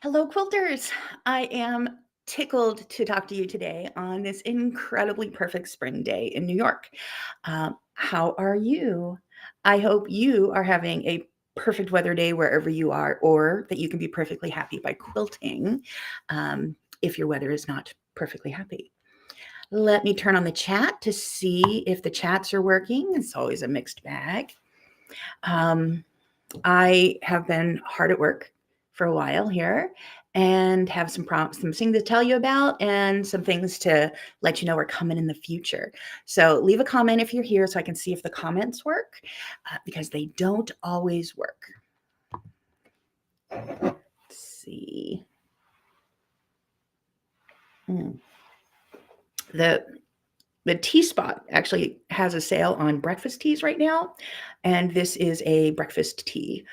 Hello, quilters. I am tickled to talk to you today on this incredibly perfect spring day in New York. How are you? I hope you are having a perfect weather day wherever you are, or that you can be perfectly happy by quilting if your weather is not perfectly happy. Let me turn on the chat to see if the chats are working. It's always a mixed bag. I have been hard at work for a while here and have some things to tell you about and some things to let you know are coming in the future. So leave a comment if you're here so I can see if the comments work because they don't always work. Let's see. The tea spot actually has a sale on breakfast teas right now, and this is a breakfast tea.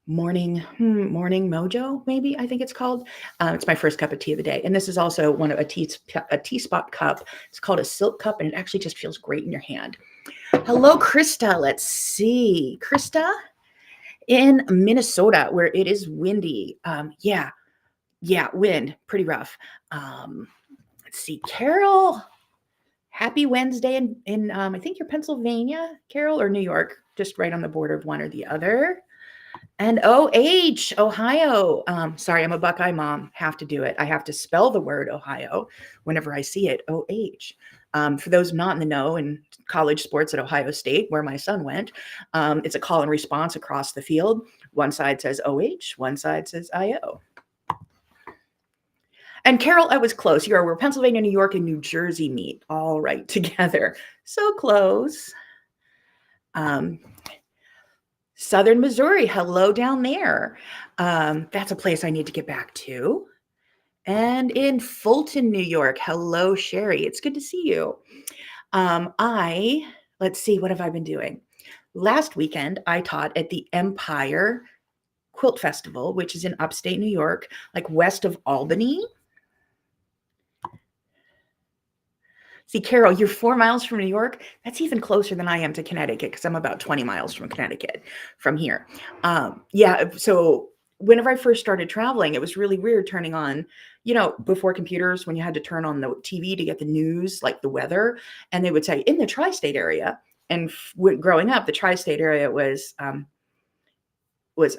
Morning Mojo, maybe I think it's called. It's my first cup of tea of the day, and this is also one of a tea spot cup. It's called a silk cup, and it actually just feels great in your hand. Hello, Krista. Let's see, Krista in Minnesota, where it is windy. Yeah, wind, pretty rough. Let's see, Carol. Happy Wednesday in I think you're Pennsylvania, Carol, or New York, just right on the border of one or the other. And OH, Ohio. Sorry, I'm a Buckeye mom. Have to do it. I have to spell the word Ohio whenever I see it, OH. For those not in the know, in college sports at Ohio State, where my son went, it's a call and response across the field. One side says OH, one side says IO. And Carol, I was close. You're where Pennsylvania, New York, and New Jersey meet all right together. So close. Southern Missouri, hello down there. That's a place I need to get back to. And in Fulton, New York, hello, Sherry. It's good to see you. Let's see, what have I been doing? Last weekend, I taught at the Empire Quilt Festival, which is in upstate New York, like west of Albany. See, Carol, you're 4 miles from New York. That's even closer than I am to Connecticut because I'm about 20 miles from Connecticut from here. Yeah, so whenever I first started traveling, it was really weird turning on, before computers, when you had to turn on the TV to get the news, like the weather, and they would say in the tri-state area. And growing up, the tri-state area was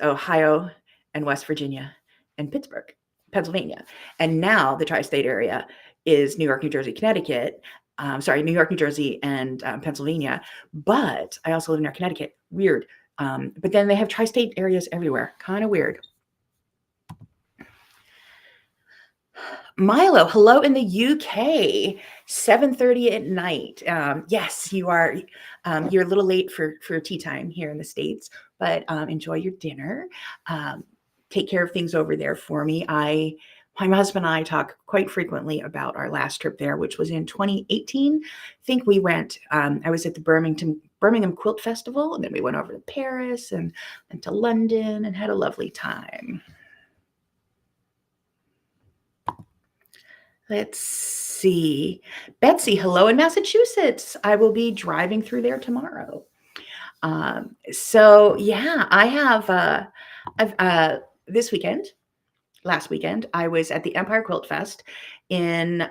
Ohio and West Virginia and Pittsburgh, Pennsylvania. And now the tri-state area is New York, New Jersey, Connecticut. New York, New Jersey, and Pennsylvania. But I also live near Connecticut. Weird. But then they have tri-state areas everywhere. Kind of weird. Milo, hello in the UK. 7:30 at night. Yes, you are. You're a little late for tea time here in the States, but enjoy your dinner. Take care of things over there for me. My husband and I talk quite frequently about our last trip there, which was in 2018. I think we went, I was at the Birmingham Quilt Festival, and then we went over to Paris and to London and had a lovely time. Let's see. Betsy, hello in Massachusetts. I will be driving through there tomorrow. So yeah, I have last weekend, I was at the Empire Quilt Fest in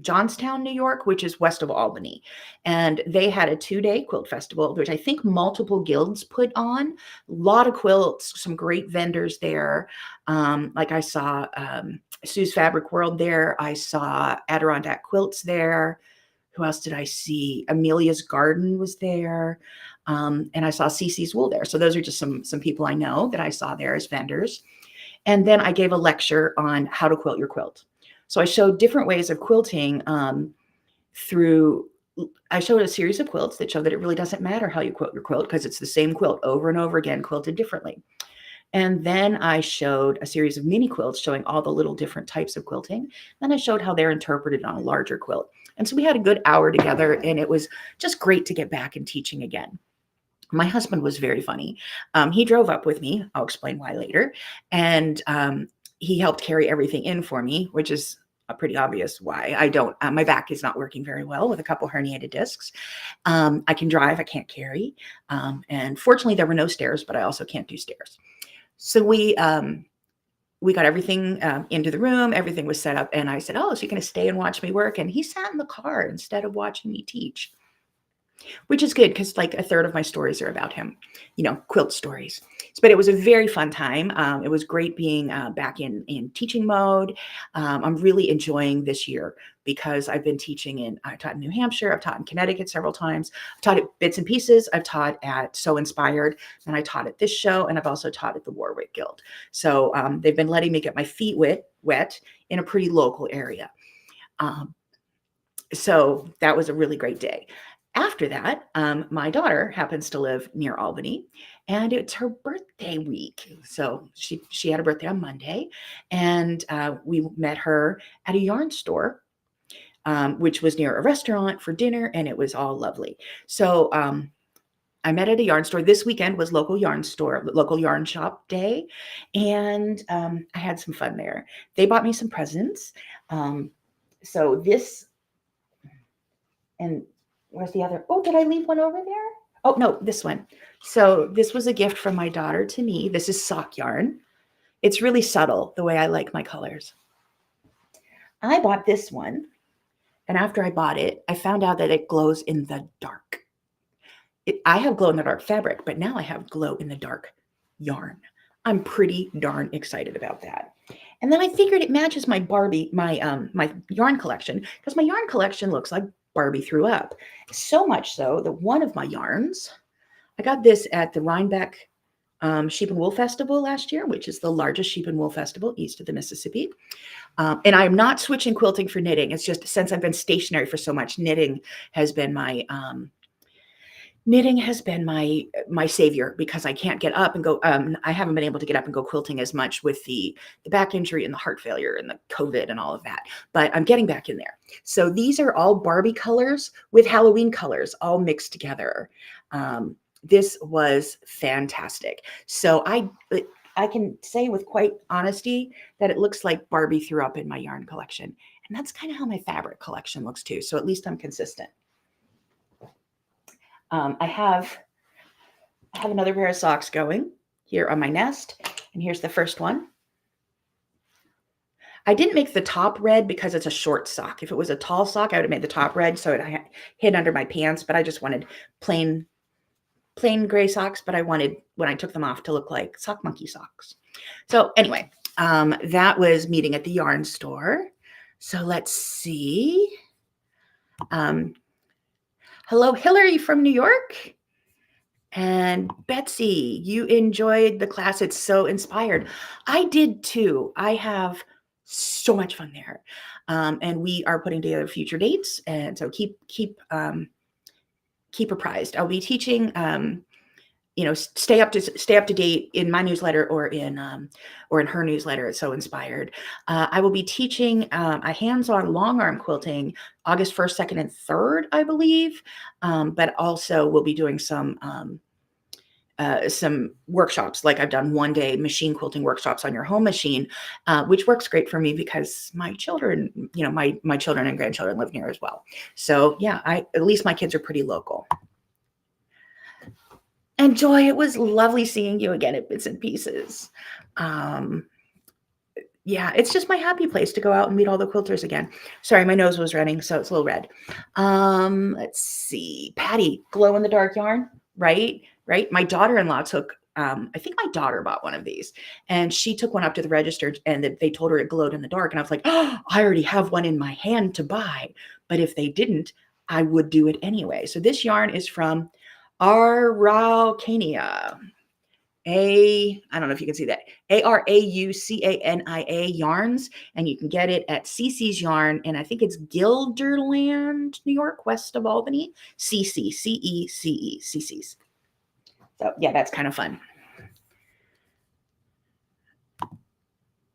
Johnstown, New York, which is west of Albany. And they had a 2-day quilt festival, which I think multiple guilds put on. A lot of quilts, some great vendors there. Like I saw Sue's Fabric World there. I saw Adirondack Quilts there. Who else did I see? Amelia's Garden was there. And I saw Cece's Wool there. So those are just some people I know that I saw there as vendors. And then I gave a lecture on how to quilt your quilt. So I showed different ways of quilting I showed a series of quilts that show that it really doesn't matter how you quilt your quilt because it's the same quilt over and over again, quilted differently. And then I showed a series of mini quilts showing all the little different types of quilting. Then I showed how they're interpreted on a larger quilt. And so we had a good hour together, and it was just great to get back and teaching again. My husband was very funny. He drove up with me. I'll explain why later. And he helped carry everything in for me, which is pretty obvious why. My back is not working very well with a couple herniated discs. I can drive, I can't carry. And fortunately, there were no stairs, but I also can't do stairs. So we got everything into the room. Everything was set up. And I said, oh, so you're going to stay and watch me work? And he sat in the car instead of watching me teach, which is good because like a third of my stories are about him, quilt stories. But it was a very fun time. It was great being back in teaching mode. I'm really enjoying this year because I've been teaching I taught in New Hampshire, I've taught in Connecticut several times, I've taught at Bits and Pieces, I've taught at So Inspired, and I taught at this show, and I've also taught at the Warwick Guild. So they've been letting me get my feet wet in a pretty local area. So that was a really great day. After that, my daughter happens to live near Albany, and it's her birthday week. So she had a birthday on Monday, and we met her at a yarn store, which was near a restaurant for dinner, and it was all lovely. So I met at a yarn store. This weekend was local yarn shop day, and I had some fun there. They bought me some presents. So this, and where's the other? Oh, did I leave one over there? Oh, no, this one. So this was a gift from my daughter to me. This is sock yarn. It's really subtle, the way I like my colors. I bought this one, and after I bought it, I found out that it glows in the dark. I have glow in the dark fabric, but now I have glow in the dark yarn. I'm pretty darn excited about that. And then I figured it matches my my yarn collection, because my yarn collection looks like Barbie threw up. So much so that one of my yarns, I got this at the Rhinebeck Sheep and Wool Festival last year, which is the largest sheep and wool festival east of the Mississippi. And I'm not switching quilting for knitting. It's just since I've been stationary for so much, knitting has been my savior, because I can't get up and go. I haven't been able to get up and go quilting as much with the back injury and the heart failure and the COVID and all of that. But I'm getting back in there. So these are all Barbie colors with Halloween colors all mixed together. This was fantastic. So I can say with quite honesty that it looks like Barbie threw up in my yarn collection. And that's kind of how my fabric collection looks too. So at least I'm consistent. I have another pair of socks going here on my nest, and here's the first one. I didn't make the top red because it's a short sock. If it was a tall sock, I would have made the top red so it hid under my pants, but I just wanted plain gray socks, but I wanted, when I took them off, to look like sock monkey socks. So anyway, that was meeting at the yarn store. So let's see. Hello, Hillary from New York. And Betsy, you enjoyed the class. It's so inspired. I did too. I have so much fun there. And we are putting together future dates. And so keep apprised. I'll be teaching, stay up to date in my newsletter or in her newsletter. It's So Inspired. I will be teaching a hands-on long arm quilting August 1st, 2nd, and 3rd, I believe. But also we'll be doing some workshops. Like I've done 1-day machine quilting workshops on your home machine, which works great for me because my children, my children and grandchildren live near as well. So yeah, at least my kids are pretty local. And Joy, it was lovely seeing you again at Bits and Pieces. Yeah, it's just my happy place to go out and meet all the quilters again. Sorry, my nose was running, so it's a little red. Let's see. Patty, glow in the dark yarn, right? My daughter-in-law took, I think my daughter bought one of these, and she took one up to the register, and they told her it glowed in the dark. And I was like, oh, I already have one in my hand to buy. But if they didn't, I would do it anyway. So this yarn is from Araucania. I don't know if you can see that. Araucania yarns, and you can get it at CC's Yarn, and I think it's Guilderland, New York, west of Albany. CC's. So yeah, that's kind of fun.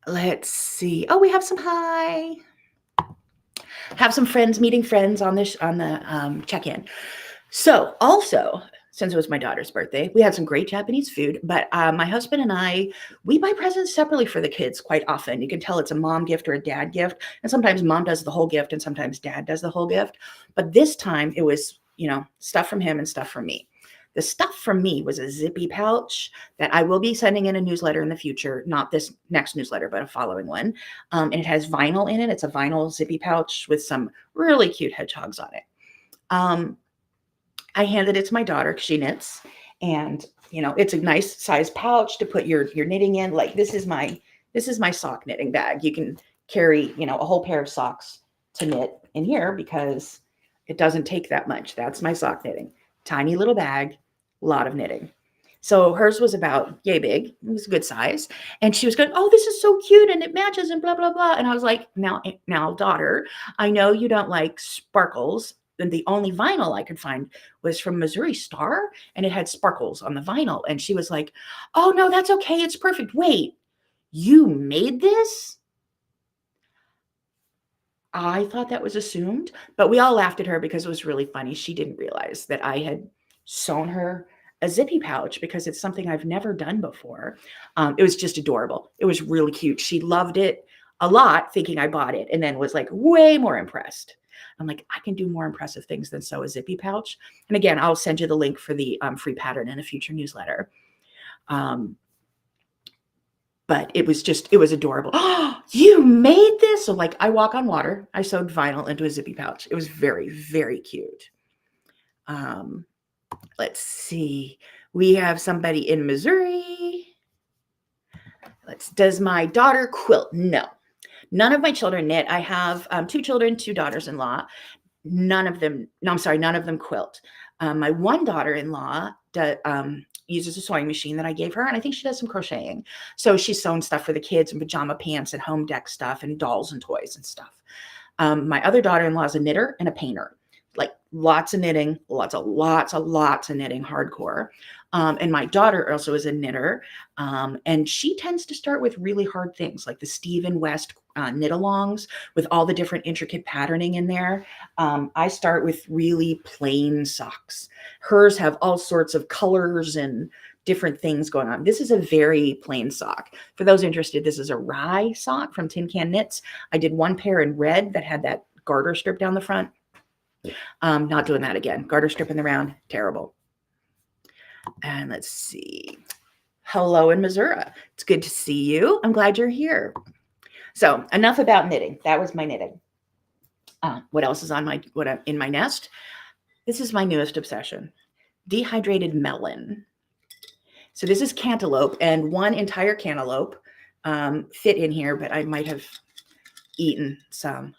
Let's see. Oh, we have some friends meeting friends on the check-in. So also, since it was my daughter's birthday, we had some great Japanese food, but my husband and we buy presents separately for the kids quite often. You can tell it's a mom gift or a dad gift, and sometimes mom does the whole gift and sometimes dad does the whole gift. But this time it was, stuff from him and stuff from me. The stuff from me was a zippy pouch that I will be sending in a newsletter in the future, not this next newsletter, but a following one. And it has vinyl in it. It's a vinyl zippy pouch with some really cute hedgehogs on it. I handed it to my daughter because she knits, and it's a nice size pouch to put your knitting in. Like this is my sock knitting bag. You can carry a whole pair of socks to knit in here because it doesn't take that much. That's my sock knitting. Tiny little bag, a lot of knitting. So hers was about yay big. It was a good size. And she was going, oh, this is so cute and it matches and blah, blah, blah. And I was like, now, daughter, I know you don't like sparkles. And the only vinyl I could find was from Missouri Star, and it had sparkles on the vinyl. And she was like, oh, no, that's okay. It's perfect. Wait, you made this? I thought that was assumed, but we all laughed at her because it was really funny. She didn't realize that I had sewn her a zippy pouch because it's something I've never done before. It was just adorable. It was really cute. She loved it a lot, thinking I bought it, and then was like way more impressed. I'm like, I can do more impressive things than sew a zippy pouch. And again, I'll send you the link for the free pattern in a future newsletter. But it was adorable. Oh, you made this? So like I walk on water. I sewed vinyl into a zippy pouch. It was very, very cute. Let's see. We have somebody in Missouri. Does my daughter quilt? No. None of my children knit. I have 2 children, 2 daughters-in-law. None of them quilt. My one daughter-in-law uses a sewing machine that I gave her, and I think she does some crocheting. So she's sewn stuff for the kids and pajama pants and home deck stuff and dolls and toys and stuff. My other daughter-in-law is a knitter and a painter. Like lots of knitting, lots of knitting, hardcore. And my daughter also is a knitter. And she tends to start with really hard things like the Stephen West knit-alongs with all the different intricate patterning in there. I start with really plain socks. Hers have all sorts of colors and different things going on. This is a very plain sock. For those interested, this is a rye sock from Tin Can Knits. I did one pair in red that had that garter strip down the front. Not doing that again. Garter strip in the round, terrible. And let's see. Hello in Missouri. It's good to see you. I'm glad you're here. So enough about knitting. That was my knitting. What else is in my nest? This is my newest obsession. Dehydrated melon. So this is cantaloupe, and one entire cantaloupe fit in here, but I might have eaten some.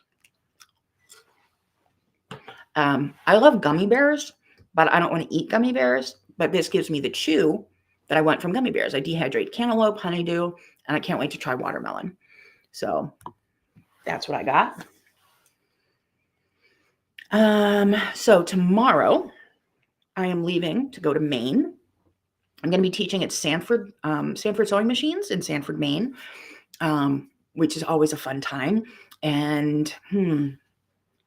I love gummy bears, but I don't want to eat gummy bears. But this gives me the chew that I want from gummy bears. I dehydrate cantaloupe, honeydew, and I can't wait to try watermelon. So that's what I got. So tomorrow I am leaving to go to Maine. I'm going to be teaching at Sanford Sewing Machines in Sanford, Maine, which is always a fun time. And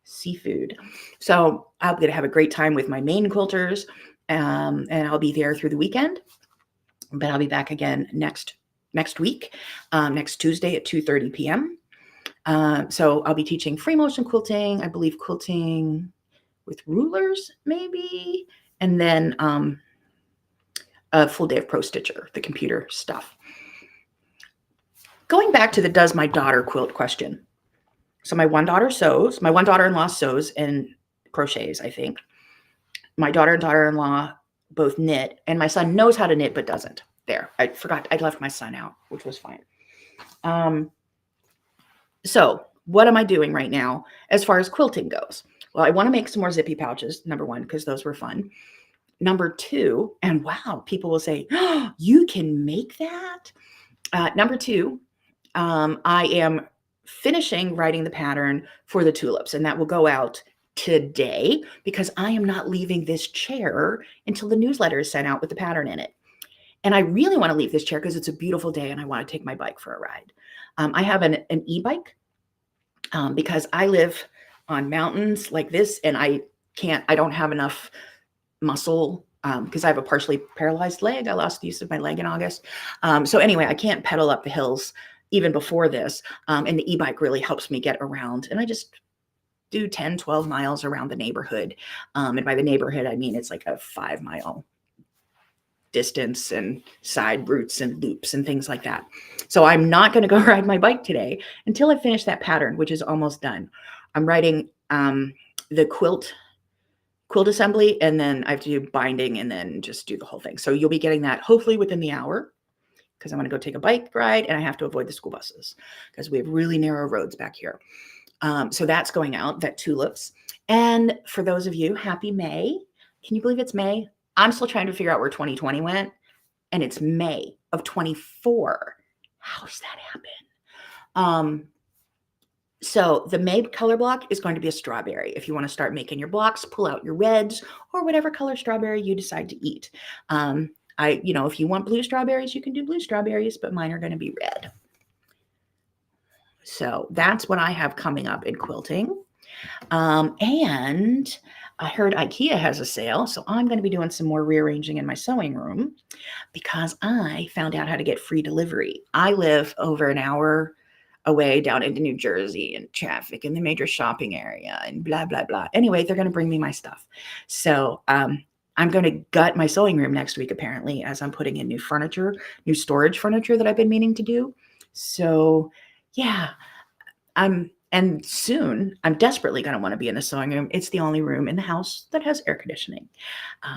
seafood. So I'm going to have a great time with my Maine quilters, and I'll be there through the weekend. But I'll be back again next week, next Tuesday at 2:30 p.m. So I'll be teaching free motion quilting, I believe quilting with rulers, maybe, and then a full day of Pro Stitcher, the computer stuff. Going back to the does my daughter quilt question. So my one daughter-in-law sews and crochets, I think. My daughter and daughter-in-law both knit, and my son knows how to knit but doesn't. There, I forgot. I left my son out, which was fine. So what am I doing right now as far as quilting goes? Well, I want to make some more zippy pouches, number one, because those were fun. Number two, and wow, people will say, oh, you can make that? Number two, I am finishing writing the pattern for the tulips, and that will go out today because I am not leaving this chair until the newsletter is sent out with the pattern in it. And I really want to leave this chair because it's a beautiful day and I want to take my bike for a ride. I have an e-bike because I live on mountains like this, and I don't have enough muscle because I have a partially paralyzed leg. I lost the use of my leg in August. So anyway, I can't pedal up the hills even before this. And the e-bike really helps me get around. And I just do 10, 12 miles around the neighborhood. And by the neighborhood, I mean, it's like a 5-mile distance and side routes and loops and things like that. So I'm not going to go ride my bike today until I finish that pattern, which is almost done. I'm writing the quilt assembly, and then I have to do binding and then just do the whole thing. So you'll be getting that hopefully within the hour, because I'm going to go take a bike ride and I have to avoid the school buses because we have really narrow roads back here. So that's going out, that tulips. And for those of you, happy May. Can you believe it's May? I'm still trying to figure out where 2020 went, and it's May of 24. How does that happen? So the May color block is going to be a strawberry. If you want to start making your blocks, pull out your reds or whatever color strawberry you decide to eat. If you want blue strawberries, you can do blue strawberries, but mine are going to be red. So that's what I have coming up in quilting. And I heard IKEA has a sale, so I'm going to be doing some more rearranging in my sewing room because I found out how to get free delivery. I live over an hour away down into New Jersey and traffic in the major shopping area and blah, blah, blah. Anyway, they're going to bring me my stuff. So I'm going to gut my sewing room next week, apparently, as I'm putting in new furniture, new storage furniture that I've been meaning to do. So yeah, and soon I'm desperately going to want to be in the sewing room. It's the only room in the house that has air conditioning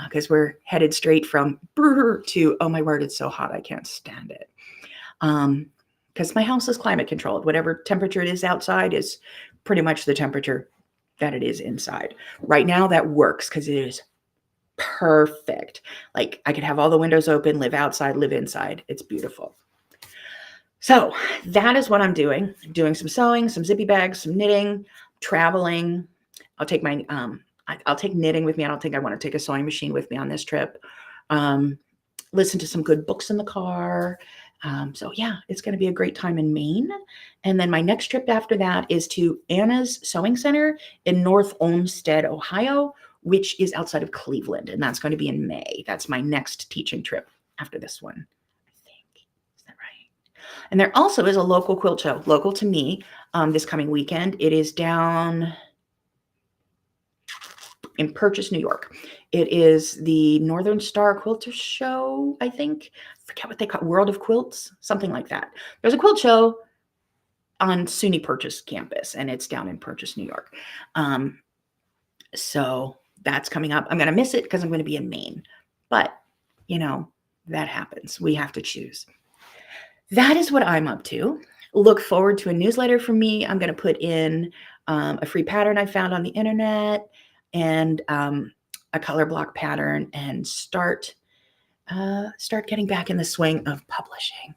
because we're headed straight from brr to, oh my word, it's so hot, I can't stand it. Because my house is climate controlled. Whatever temperature it is outside is pretty much the temperature that it is inside. Right now that works because it is perfect. Like I could have all the windows open, live outside, live inside. It's beautiful. So that is what I'm doing. I'm doing some sewing, some zippy bags, some knitting, traveling. I'll take my, I'll take knitting with me. I don't think I want to take a sewing machine with me on this trip. Listen to some good books in the car. So yeah, it's going to be a great time in Maine. And then my next trip after that is to Anna's Sewing Center in North Olmsted, Ohio, which is outside of Cleveland. And that's going to be in May. That's my next teaching trip after this one. And there also is a local quilt show, local to me, this coming weekend. It is down in Purchase, New York. It is the Northern Star Quilter Show, I think. I forget what they call it, World of Quilts, something like that. There's a quilt show on SUNY Purchase campus, and it's down in Purchase, New York. So that's coming up. I'm going to miss it because I'm going to be in Maine. But, that happens. We have to choose. That is what I'm up to. Look forward to a newsletter from me. I'm going to put in a free pattern I found on the internet and a color block pattern and start getting back in the swing of publishing.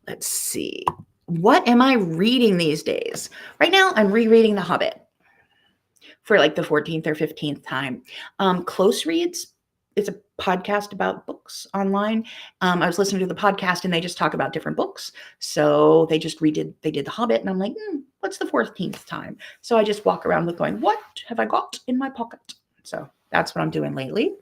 Let's see. What am I reading these days? Right now, I'm rereading The Hobbit for like the 14th or 15th time. Close Reads. It's a podcast about books online. I was listening to the podcast and they just talk about different books. So they did The Hobbit and I'm like, what's the 14th time? So I just walk around going, what have I got in my pocket? So that's what I'm doing lately.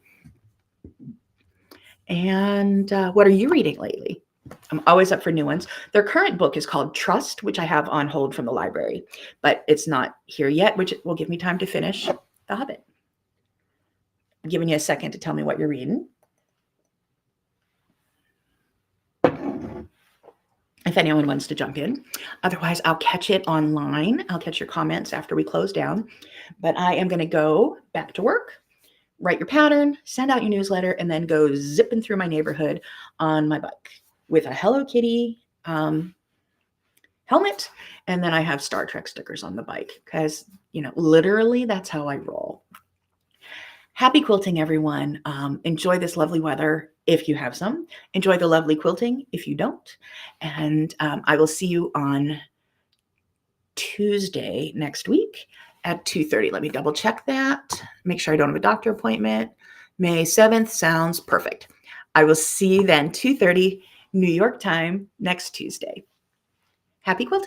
And what are you reading lately? I'm always up for new ones. Their current book is called Trust, which I have on hold from the library, but it's not here yet, which will give me time to finish The Hobbit. I'm giving you a second to tell me what you're reading. If anyone wants to jump in. Otherwise, I'll catch it online. I'll catch your comments after we close down. But I am going to go back to work, write your pattern, send out your newsletter, and then go zipping through my neighborhood on my bike with a Hello Kitty helmet. And then I have Star Trek stickers on the bike because, literally that's how I roll. Happy quilting, everyone. Enjoy this lovely weather if you have some. Enjoy the lovely quilting if you don't. And I will see you on Tuesday next week at 2:30. Let me double check that. Make sure I don't have a doctor appointment. May 7th sounds perfect. I will see you then, 2:30 New York time next Tuesday. Happy quilting.